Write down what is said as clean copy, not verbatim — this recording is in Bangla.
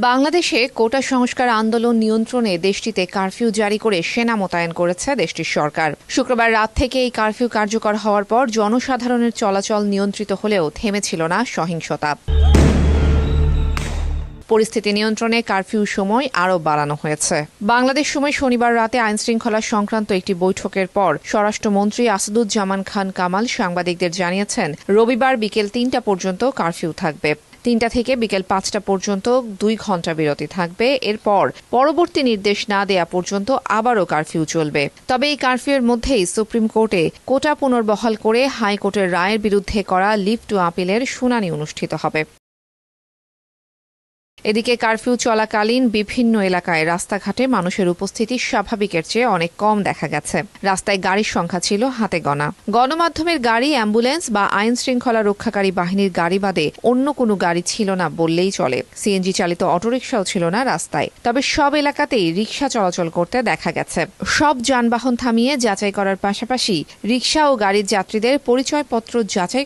বাংলাদেশে কোটা সংস্কার আন্দোলন নিয়ন্ত্রণে দেশটিতে কারফিউ জারি করে সেনা মোতায়েন করেছে দেশটির সরকার। শুক্রবার রাত থেকে এই কারফিউ কার্যকর হওয়ার পর জনসাধারণের চলাচল নিয়ন্ত্রিত হলেও থেমেছিল না সহিংসতা। পরিস্থিতি নিয়ন্ত্রণে কারফিউ সময় আরও বাড়ানো হয়েছে। বাংলাদেশ সময় শনিবার রাতে আইনশৃঙ্খলা সংক্রান্ত একটি বৈঠকের পর স্বরাষ্ট্রমন্ত্রী আসাদুজ্জামান খান কামাল সাংবাদিকদের জানিয়েছেন, রবিবার বিকেল ৩টা পর্যন্ত কারফিউ থাকবে। ৩টা থেকে বিকেল ৫টা পর্যন্ত ২ ঘণ্টা বিরতি থাকবে। এরপর পরবর্তী নির্দেশ না দেয়া পর্যন্ত আবারও কারফিউ চলবে। তবে এই কারফিউর মধ্যেই সুপ্রিম কোর্টে কোটা পুনর্বহাল করে হাইকোর্টের রায়ের বিরুদ্ধে করা লিভ টু আপিলের শুনানি অনুষ্ঠিত হবে। এদিকে কারফিউ চলাকালীন বিভিন্ন এলাকায় রাস্তাঘাটে মানুষের উপস্থিতি স্বাভাবিকের চেয়ে অনেক কম দেখা গেছে। রাস্তায় গাড়ির সংখ্যা ছিল হাতে গোনা। গণমাধ্যমের গাড়ি, অ্যাম্বুলেন্স বা আইন শৃঙ্খলা রক্ষাকারী বাহিনীর গাড়ি বাদে অন্য কোনো গাড়ি ছিল না বললেই চলে। সিএনজি চালিত অটোরিকশাও ছিল না রাস্তায়। তবে সব এলাকাতেই রিকশা চলাচল করতে দেখা গেছে। সব যানবাহন থামিয়ে যাচাই করার পাশাপাশি রিকশা ও গাড়ির যাত্রীদের পরিচয়পত্র যাচাই